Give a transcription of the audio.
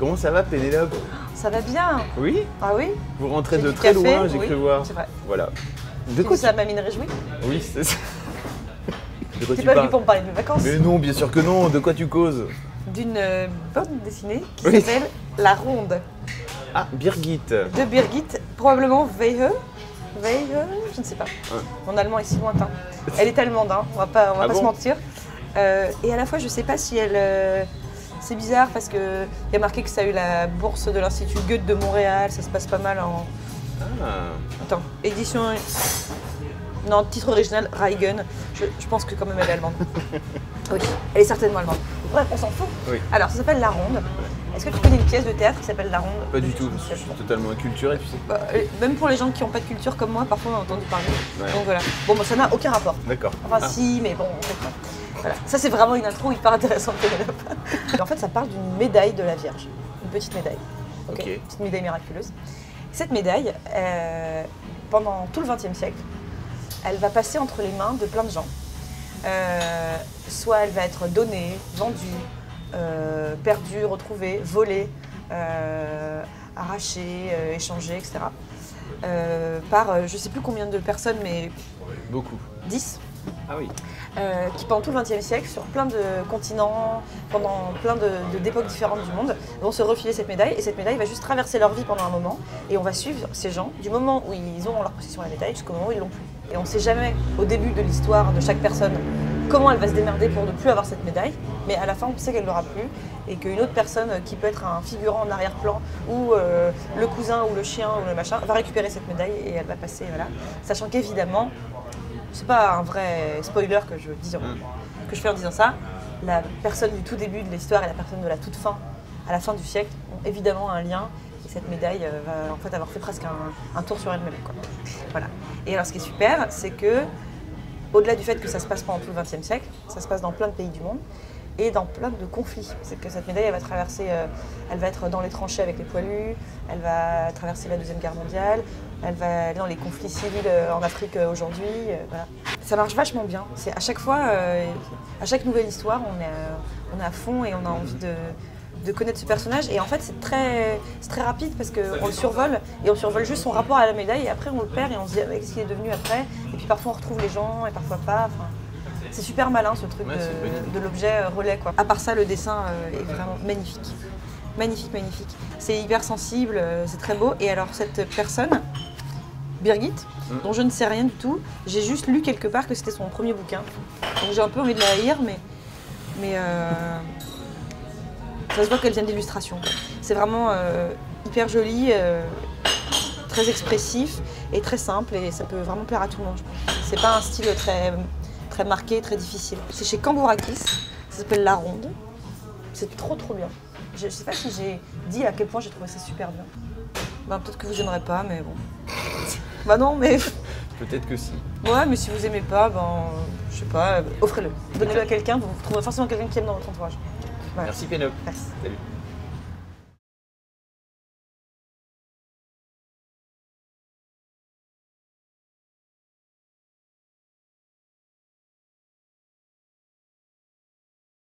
Comment ça va, Pénélope? Ça va bien. Oui? Ah oui? Vous rentrez de Du très café, loin, j'ai oui, cru voir. c'est vrai. Voilà. De quoi ça m'a mis réjouie? Oui, c'est ça. De quoi T'es tu pas parles? venu pour me parler de mes vacances? Mais non, bien sûr que non. De quoi tu causes? D'une bande dessinée qui Oui. s'appelle La Ronde Ah, Birgit. de Birgit, probablement Weihe. Weihe, je ne sais pas. Ouais. Mon allemand est si lointain. Elle est allemande, hein, on va pas Ah se bon? mentir. Et à la fois, je sais pas si elle. C'est bizarre parce qu'il y a marqué que ça a eu la bourse de l'Institut Goethe de Montréal, ça se passe pas mal en. Ah. Attends, édition. Non, titre original, Reigen. Je pense que quand même elle est allemande. Oui, elle est certainement allemande. Bref, on s'en fout. Oui. Alors, ça s'appelle La Ronde. Est-ce que tu connais une pièce de théâtre qui s'appelle La Ronde? Pas du tout, je suis totalement inculturé, tu sais. Même pour les gens qui n'ont pas de culture comme moi, parfois on a entendu parler. Ouais. Donc voilà. Bon, bah, ça n'a aucun rapport. D'accord. Enfin, Ah. si, mais bon, en fait, non. Voilà. Ça, c'est vraiment une intro hyper intéressante, Pénélope. Et en fait, ça parle d'une médaille de la Vierge. Une petite médaille. Ok. Une petite médaille miraculeuse. Cette médaille, pendant tout le XXe siècle, elle va passer entre les mains de plein de gens. Soit elle va être donnée, vendue, perdue, retrouvée, volée, arrachée, échangée, etc. Par je ne sais plus combien de personnes, mais Beaucoup. 10, Ah oui. qui pendant tout le XXe siècle, sur plein de continents, pendant plein d'époques différentes du monde, vont se refiler cette médaille. Et cette médaille va juste traverser leur vie pendant un moment. Et on va suivre ces gens du moment où ils ont en leur possession la médaille jusqu'au moment où ils l'ont plus. Et on ne sait jamais, au début de l'histoire de chaque personne, comment elle va se démerder pour ne plus avoir cette médaille. Mais à la fin, on sait qu'elle l'aura plus. Et qu'une autre personne, qui peut être un figurant en arrière-plan, ou le cousin, ou le chien, ou le machin, va récupérer cette médaille et elle va passer, voilà. Sachant qu'évidemment, c'est pas un vrai spoiler que je fais en disant ça. La personne du tout début de l'histoire et la personne de la toute fin, à la fin du siècle, ont évidemment un lien. Et cette médaille va en fait avoir fait presque un tour sur elle-même, quoi. Voilà. Et alors ce qui est super, c'est que, au-delà du fait que ça se passe pendant tout le XXe siècle, ça se passe dans plein de pays du monde et dans plein de conflits. C'est que cette médaille, elle va traverser, elle va être dans les tranchées avec les poilus, elle va traverser la Deuxième Guerre mondiale, elle va aller dans les conflits civils en Afrique aujourd'hui. Voilà. Ça marche vachement bien. C'est à chaque fois, à chaque nouvelle histoire, on est à fond et on a envie de connaître ce personnage. Et en fait, c'est très rapide parce qu'on le survole et on survole juste son rapport à la médaille et après on le perd et on se dit qu'est-ce qu'il est devenu après. Et puis parfois on retrouve les gens et parfois pas. Enfin, c'est super malin ce truc de l'objet relais, quoi. À part ça, le dessin est vraiment magnifique. Magnifique, magnifique. C'est hyper sensible, c'est très beau. Et alors cette personne, Birgit, dont je ne sais rien du tout, j'ai juste lu quelque part que c'était son premier bouquin. Donc j'ai un peu envie de la lire, mais ça se voit qu'elle vient d'illustration. C'est vraiment hyper joli, très expressif et très simple et ça peut vraiment plaire à tout le monde, je pense. C'est pas un style très marqué, très difficile. C'est chez Cambourakis, ça s'appelle La Ronde. C'est trop bien. Je sais pas si j'ai dit à quel point j'ai trouvé ça super bien. Ben, peut-être que vous aimerez pas, mais bon. Bah non, mais... Peut-être que si. Ouais, mais si vous aimez pas, ben, je sais pas, offrez-le. Donnez-le à quelqu'un, vous trouverez forcément quelqu'un qui aime dans votre entourage. Voilà. Merci Pénélope. Merci. Salut.